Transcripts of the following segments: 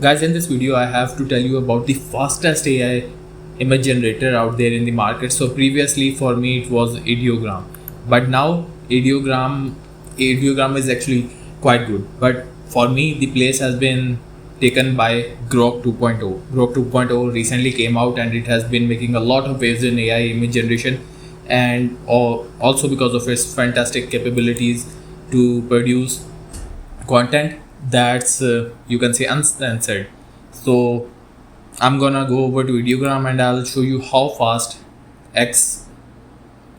Guys, in this video, I have to tell you about the fastest AI image generator out there in the market. So previously for me it was Ideogram, but now Ideogram is actually quite good. But for me, the place has been taken by Grok 2.0. Grok 2.0 recently came out and it has been making a lot of waves in AI image generation, and also because of its fantastic capabilities to produce content that's you can say uncensored. So I'm gonna go over to Ideogram and I'll show you how fast X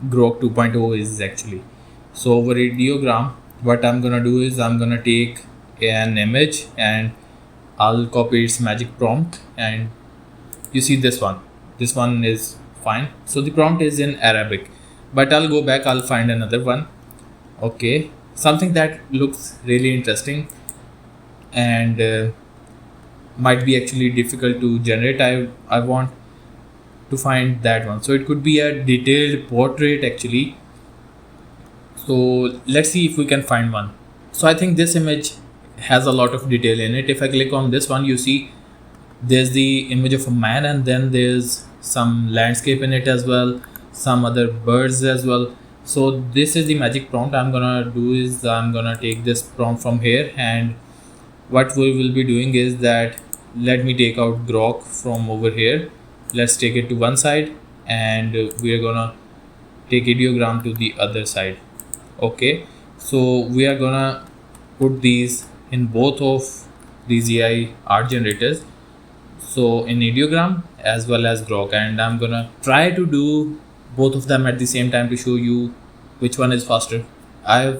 Grok 2.0 is actually. So over Ideogram, what I'm gonna do is I'm gonna take an image and I'll copy its magic prompt, and you see this one is fine. So the prompt is in Arabic, but I'll go back, I'll find another one. Okay, something that looks really interesting and might be actually difficult to generate. I want to find that one. So it could be a detailed portrait actually. So let's see if we can find one. So I think this image has a lot of detail in it. If I click on this one, you see there's the image of a man, and then there's some landscape in it as well, some other birds as well. So this is the magic prompt. I'm gonna do is I'm gonna take this prompt from here, and what we will be doing is that let me take out Grok from over here. Let's take it to one side, and we are gonna take Ideogram to the other side. Okay, so we are gonna put these in both of these AI art generators, so in Ideogram as well as Grok, and I'm gonna try to do both of them at the same time to show you which one is faster.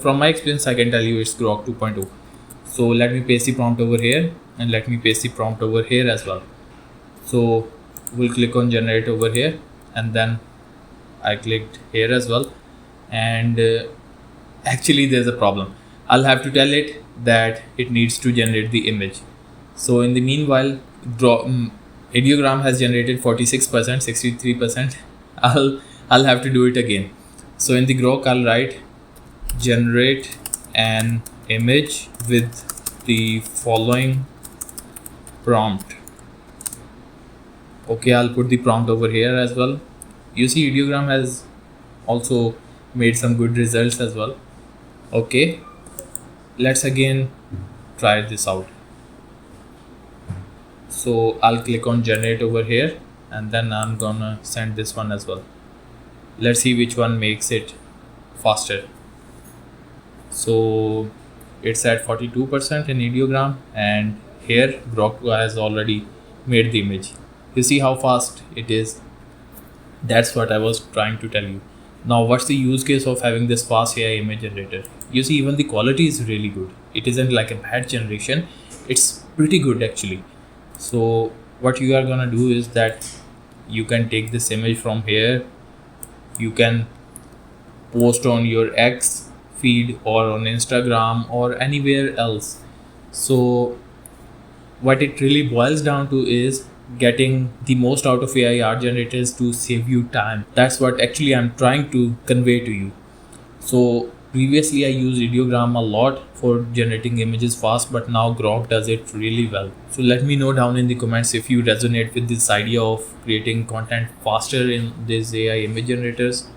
From my experience, I can tell you it's Grok 2.0. So let me paste the prompt over here, and let me paste the prompt over here as well. So we'll click on generate over here, and then I clicked here as well, and actually there's a problem. I'll have to tell it that it needs to generate the image. So in the meanwhile, Ideogram has generated 46%, 63%. I'll have to do it again. So in the Grok, I'll write generate an image with the following prompt. Okay, I'll put the prompt over here as well. You see Ideogram has also made some good results as well. Okay, let's again try this out. So I'll click on generate over here, and then I'm gonna send this one as well. Let's see which one makes it faster. So it's at 42% in Ideogram, and here Grok has already made the image. You see how fast it is. That's what I was trying to tell you. Now what's the use case of having this fast AI image generator? You see, even the quality is really good. It isn't like a bad generation, it's pretty good actually. So what you are gonna do is that you can take this image from here, you can post on your X feed or on Instagram or anywhere else. So what it really boils down to is getting the most out of AI art generators to save you time. That's what actually I'm trying to convey to you. So previously I used Ideogram a lot for generating images fast, but now Grok does it really well. So let me know down in the comments if you resonate with this idea of creating content faster in these AI image generators.